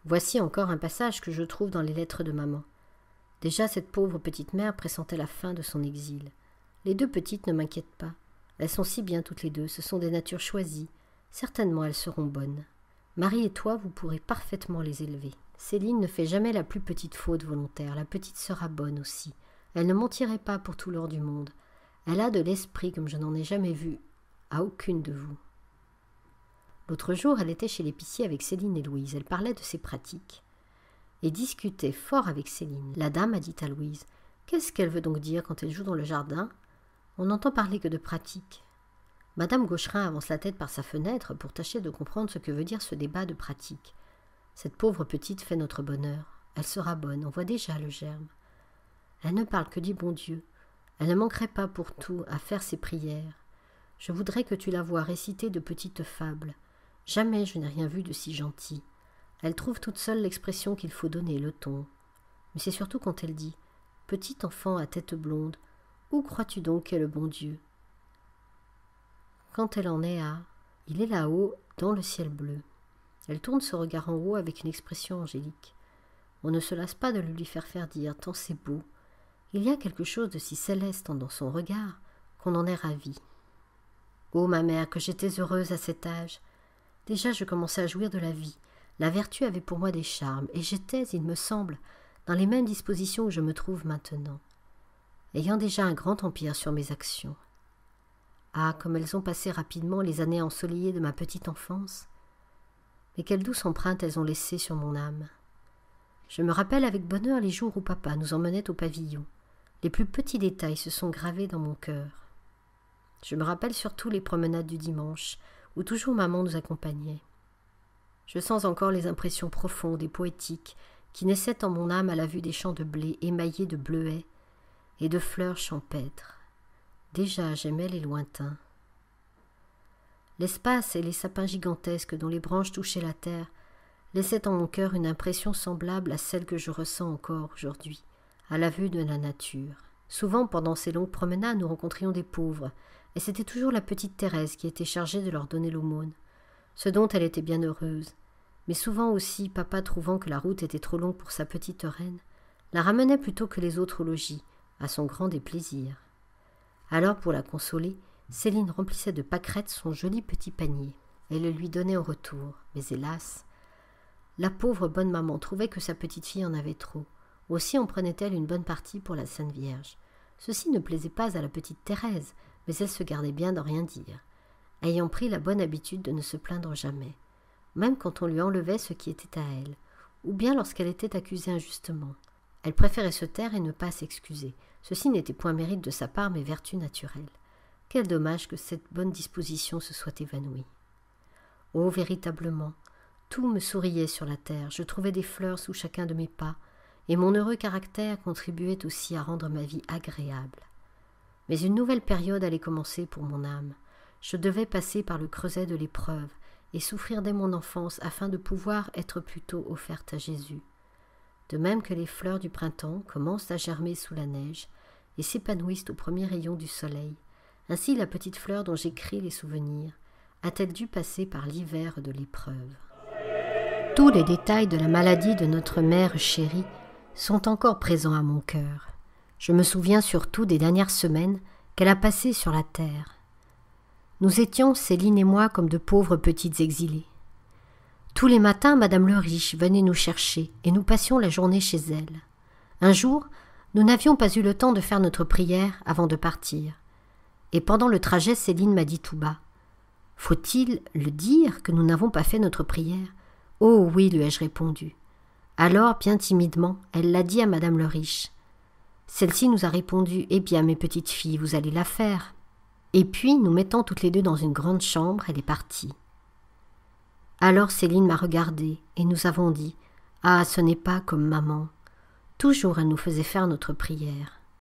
Voici encore un passage que je trouve dans les lettres de maman. Déjà cette pauvre petite mère pressentait la fin de son exil. Les deux petites ne m'inquiètent pas. Elles sont si bien toutes les deux, ce sont des natures choisies. Certainement elles seront bonnes. Marie et toi, vous pourrez parfaitement les élever. Céline ne fait jamais la plus petite faute volontaire. La petite sera bonne aussi. Elle ne mentirait pas pour tout l'or du monde. Elle a de l'esprit comme je n'en ai jamais vu à aucune de vous. L'autre jour, elle était chez l'épicier avec Céline et Louise. Elle parlait de ses pratiques et discutait fort avec Céline. La dame a dit à Louise « Qu'est-ce qu'elle veut donc dire quand elle joue dans le jardin ? On n'entend parler que de pratiques. » Madame Gaucherin avance la tête par sa fenêtre pour tâcher de comprendre ce que veut dire ce débat de pratiques. Cette pauvre petite fait notre bonheur. Elle sera bonne, on voit déjà le germe. Elle ne parle que du bon Dieu. Elle ne manquerait pas pour tout à faire ses prières. Je voudrais que tu la voies réciter de petites fables. Jamais je n'ai rien vu de si gentil. Elle trouve toute seule l'expression qu'il faut donner, le ton. Mais c'est surtout quand elle dit « Petit enfant à tête blonde, où crois-tu donc qu'est le bon Dieu ?» Quand elle en est à « Il est là-haut, dans le ciel bleu ». Elle tourne ce regard en haut avec une expression angélique. On ne se lasse pas de le lui faire dire, tant c'est beau. Il y a quelque chose de si céleste dans son regard qu'on en est ravi. Oh ma mère, que j'étais heureuse à cet âge. Déjà je commençais à jouir de la vie. La vertu avait pour moi des charmes, et j'étais, il me semble, dans les mêmes dispositions où je me trouve maintenant, ayant déjà un grand empire sur mes actions. Ah, comme elles ont passé rapidement les années ensoleillées de ma petite enfance. Mais quelle douce empreinte elles ont laissée sur mon âme. Je me rappelle avec bonheur les jours où papa nous emmenait au pavillon. Les plus petits détails se sont gravés dans mon cœur. Je me rappelle surtout les promenades du dimanche, où toujours maman nous accompagnait. Je sens encore les impressions profondes et poétiques qui naissaient en mon âme à la vue des champs de blé émaillés de bleuets et de fleurs champêtres. Déjà j'aimais les lointains. L'espace et les sapins gigantesques dont les branches touchaient la terre laissaient en mon cœur une impression semblable à celle que je ressens encore aujourd'hui, à la vue de la nature. Souvent, pendant ces longues promenades, nous rencontrions des pauvres, et c'était toujours la petite Thérèse qui était chargée de leur donner l'aumône, ce dont elle était bien heureuse. Mais souvent aussi, papa, trouvant que la route était trop longue pour sa petite reine, la ramenait plutôt que les autres au logis, à son grand déplaisir. Alors, pour la consoler, Céline remplissait de pâquerettes son joli petit panier. Elle le lui donnait en retour, mais hélas, la pauvre bonne maman trouvait que sa petite fille en avait trop. Aussi en prenait-elle une bonne partie pour la Sainte Vierge. Ceci ne plaisait pas à la petite Thérèse, mais elle se gardait bien d'en rien dire, ayant pris la bonne habitude de ne se plaindre jamais, même quand on lui enlevait ce qui était à elle, ou bien lorsqu'elle était accusée injustement. Elle préférait se taire et ne pas s'excuser. Ceci n'était point mérite de sa part, mais vertu naturelle. Quel dommage que cette bonne disposition se soit évanouie. Oh, véritablement, tout me souriait sur la terre. Je trouvais des fleurs sous chacun de mes pas, et mon heureux caractère contribuait aussi à rendre ma vie agréable. Mais une nouvelle période allait commencer pour mon âme. Je devais passer par le creuset de l'épreuve et souffrir dès mon enfance afin de pouvoir être plutôt offerte à Jésus. De même que les fleurs du printemps commencent à germer sous la neige et s'épanouissent au premier rayon du soleil, ainsi la petite fleur dont j'écris les souvenirs a-t-elle dû passer par l'hiver de l'épreuve. Tous les détails de la maladie de notre mère chérie sont encore présents à mon cœur. Je me souviens surtout des dernières semaines qu'elle a passées sur la terre. Nous étions, Céline et moi, comme de pauvres petites exilées. Tous les matins, Madame le Riche venait nous chercher et nous passions la journée chez elle. Un jour, nous n'avions pas eu le temps de faire notre prière avant de partir. Et pendant le trajet, Céline m'a dit tout bas « Faut-il le dire que nous n'avons pas fait notre prière ?»« Oh oui, lui ai-je répondu. » Alors, bien timidement, elle l'a dit à Madame le Riche. Celle-ci nous a répondu « Eh bien, mes petites filles, vous allez la faire. » Et puis, nous mettant toutes les deux dans une grande chambre, elle est partie. Alors Céline m'a regardée et nous avons dit « Ah, ce n'est pas comme maman. » Toujours elle nous faisait faire notre prière.